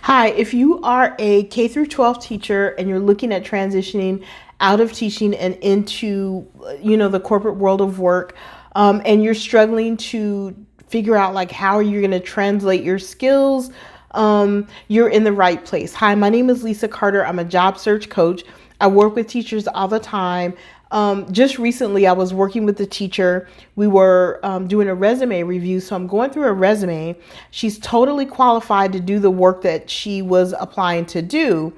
Hi, if you are a K through 12 teacher and you're looking at transitioning out of teaching and into, the corporate world of work, and you're struggling to figure out like how you're going to translate your skills, you're in the right place. Hi, my name is Lisa Carter. I'm a job search coach. I work with teachers all the time. Just recently, I was working with the teacher. We were doing a resume review. So I'm going through her resume. She's totally qualified to do the work that she was applying to do.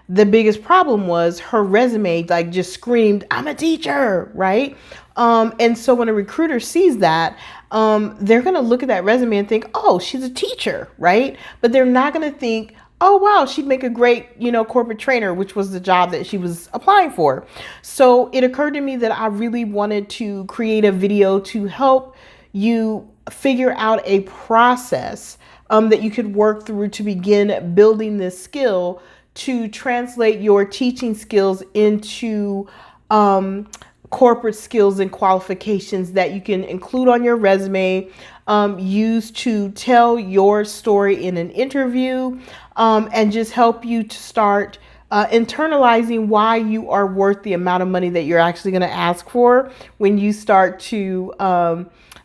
The biggest problem was her resume like just screamed, "I'm a teacher," right? And so when a recruiter sees that, they're going to look at that resume and think, "Oh, she's a teacher," right? But they're not going to think, "Oh, wow, she'd make a great, corporate trainer," which was the job that she was applying for. So it occurred to me that I really wanted to create a video to help you figure out a process that you could work through to begin building this skill to translate your teaching skills into corporate skills and qualifications that you can include on your resume, use to tell your story in an interview, and just help you to start internalizing why you are worth the amount of money that you're actually going to ask for when you start to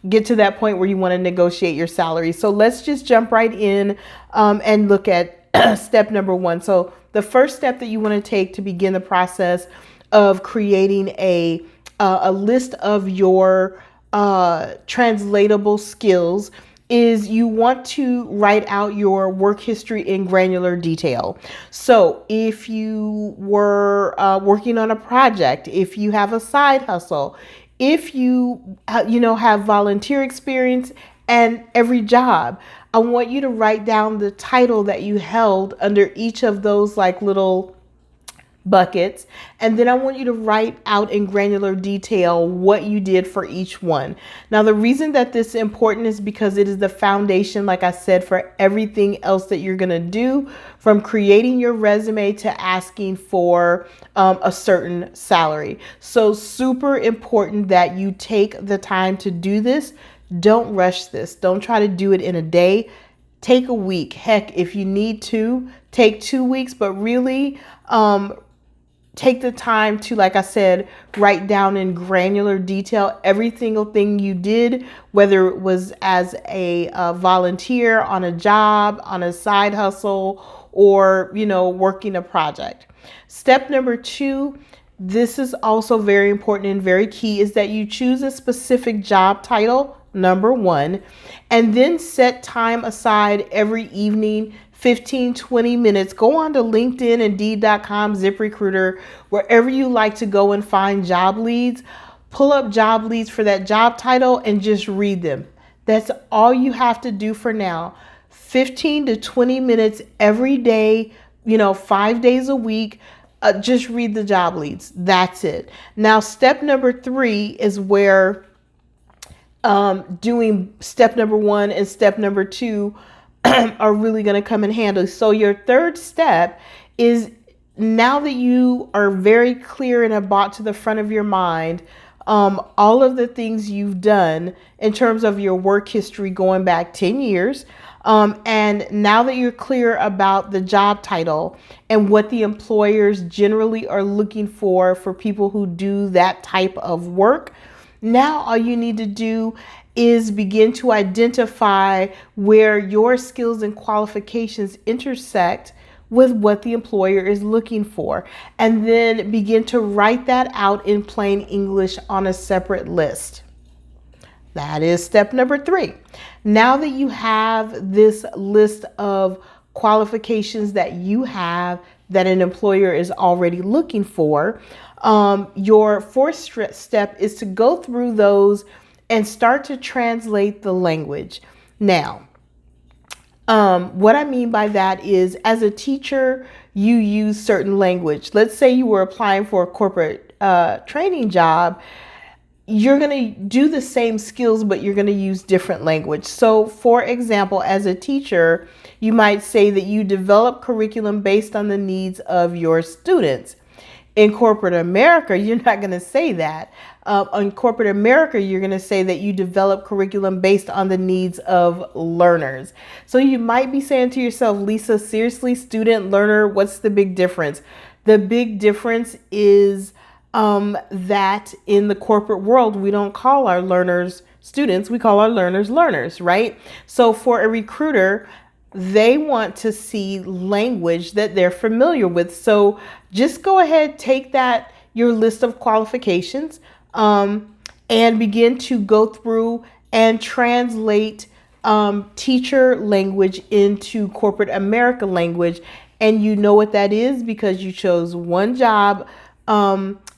get to that point where you want to negotiate your salary. So let's just jump right in and look at step number one. So the first step that you want to take to begin the process of creating a list of your translatable skills is you want to write out your work history in granular detail. So if you were working on a project, if you have a side hustle, if you have volunteer experience and every job, I want you to write down the title that you held under each of those like little buckets, and then I want you to write out in granular detail what you did for each one. Now, the reason that this is important is because it is the foundation, like I said, for everything else that you're going to do, from creating your resume to asking for a certain salary. So super important that you take the time to do this. Don't rush this. Don't try to do it in a day. Take a week. Heck, if you need to, take 2 weeks, but really take the time to, like I said, write down in granular detail every single thing you did, whether it was as a volunteer on a job, on a side hustle, or, working a project. Step number 2, this is also very important and very key, is that you choose a specific job title, number 1, and then set time aside every evening, 15-20 minutes. Go on to LinkedIn, Indeed.com, ZipRecruiter, wherever you like to go and find job leads. Pull up job leads for that job title and just read them. That's all you have to do for now. 15 to 20 minutes every day, 5 days a week. Just read the job leads. That's it. Now, step number 3 is where doing step number 1 and step number 2 are really going to come in handy. So your third step is, now that you are very clear and have brought to the front of your mind all of the things you've done in terms of your work history going back 10 years, and now that you're clear about the job title and what the employers generally are looking for people who do that type of work, now all you need to do is begin to identify where your skills and qualifications intersect with what the employer is looking for, and then begin to write that out in plain English on a separate list. That is step number 3. Now that you have this list of qualifications that you have that an employer is already looking for, your fourth step is to go through those and start to translate the language. Now, what I mean by that is, as a teacher, you use certain language. Let's say you were applying for a corporate training job. You're going to do the same skills, but you're going to use different language. So, for example, as a teacher, you might say that you develop curriculum based on the needs of your students. In corporate America, you're not going to say that. in corporate America, you're going to say that you develop curriculum based on the needs of learners. So you might be saying to yourself, Lisa, seriously, student, learner, what's the big difference? The big difference is that in the corporate world, we don't call our learners students, we call our learners learners, right? So for a recruiter, they want to see language that they're familiar with. So just go ahead, take that, your list of qualifications, and begin to go through and translate teacher language into corporate America language. And you know what that is because you chose one job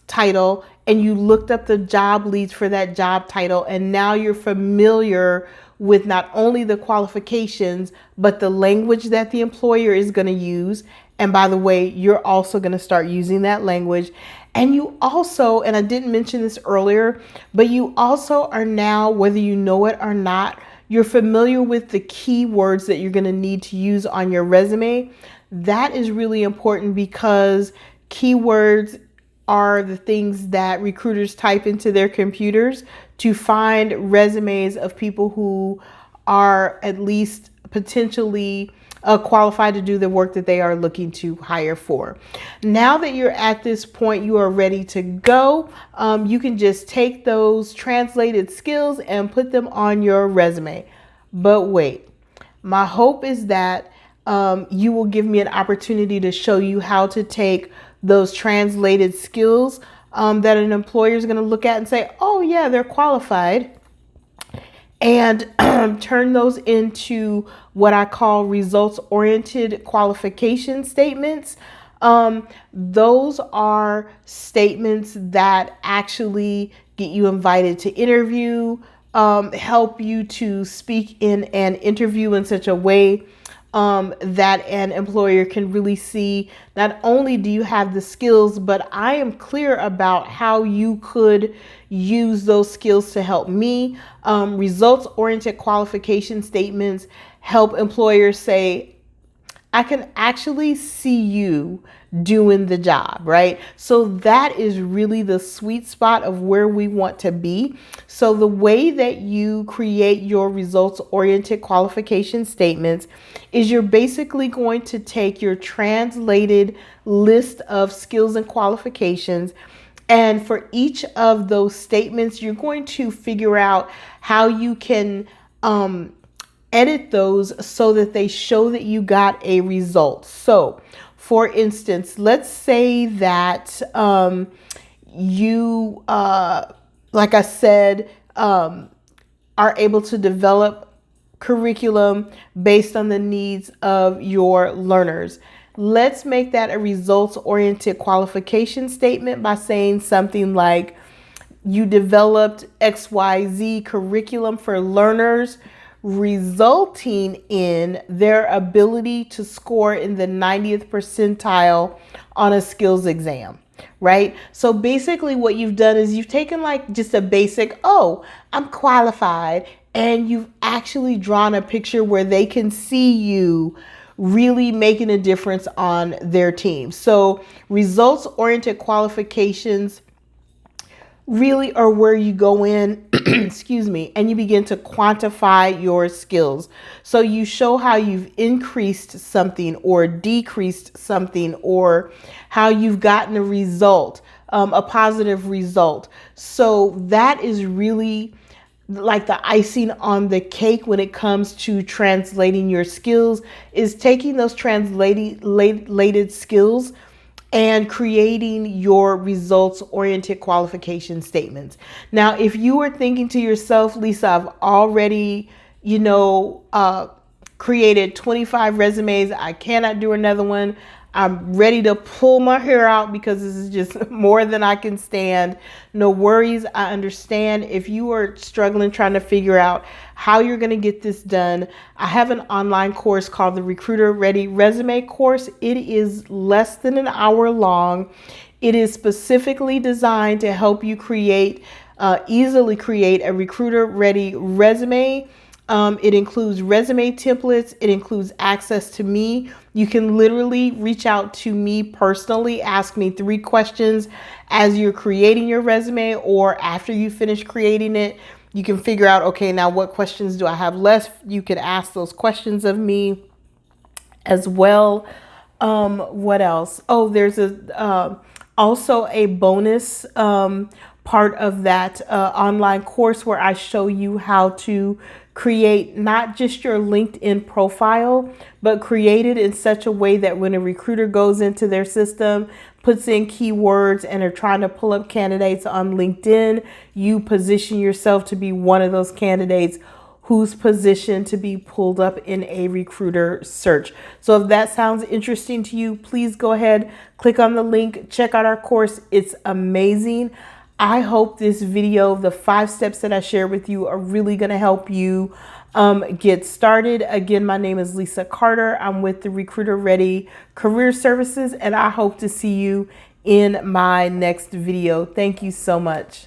title and you looked up the job leads for that job title, and now you're familiar with not only the qualifications but the language that the employer is going to use. And by the way, you're also going to start using that language. And you also, and I didn't mention this earlier, but you also are now, whether you know it or not, you're familiar with the keywords that you're going to need to use on your resume. That is really important because keywords are the things that recruiters type into their computers to find resumes of people who are at least potentially qualified to do the work that they are looking to hire for. Now that you're at this point, you are ready to go. You can just take those translated skills and put them on your resume. But wait, my hope is that you will give me an opportunity to show you how to take those translated skills that an employer is going to look at and say, oh yeah, they're qualified, and turn those into what I call results-oriented qualification statements. Those are statements that actually get you invited to interview, help you to speak in an interview in such a way that an employer can really see not only do you have the skills, but I am clear about how you could use those skills to help me. Results-oriented qualification statements help employers say, I can actually see you doing the job, right? So that is really the sweet spot of where we want to be. So the way that you create your results-oriented qualification statements is you're basically going to take your translated list of skills and qualifications, and for each of those statements, you're going to figure out how you can edit those so that they show that you got a result. So for instance, let's say that you, like I said, are able to develop curriculum based on the needs of your learners. Let's make that a results-oriented qualification statement by saying something like, you developed XYZ curriculum for learners, resulting in their ability to score in the 90th percentile on a skills exam, right? So basically what you've done is you've taken like just a basic, oh, I'm qualified, and you've actually drawn a picture where they can see you really making a difference on their team. So results-oriented qualifications really are where you go in, excuse me, and you begin to quantify your skills. So you show how you've increased something or decreased something, or how you've gotten a result, a positive result. So that is really like the icing on the cake when it comes to translating your skills, is taking those translated skills and creating your results-oriented qualification statements. Now, if you were thinking to yourself, Lisa, I've already, created 25 resumes, I cannot do another one, I'm ready to pull my hair out because this is just more than I can stand. No worries. I understand. If you are struggling trying to figure out how you're going to get this done, I have an online course called the Recruiter Ready Resume course. It is less than an hour long. It is specifically designed to help you easily create a recruiter ready resume It includes resume templates. It includes access to me. You can literally reach out to me personally, ask me 3 questions as you're creating your resume or after you finish creating it. You can figure out, okay, now what questions do I have left? You can ask those questions of me as well. What else? Oh, there's also a bonus part of that online course where I show you how to create not just your LinkedIn profile, but create it in such a way that when a recruiter goes into their system, puts in keywords and are trying to pull up candidates on LinkedIn, you position yourself to be one of those candidates who's positioned to be pulled up in a recruiter search. So if that sounds interesting to you, please go ahead, click on the link, check out our course. It's amazing. I hope this video, the 5 steps that I share with you, are really going to help you get started. Again, my name is Lisa Carter. I'm with the Recruiter Ready Career Services, and I hope to see you in my next video. Thank you so much.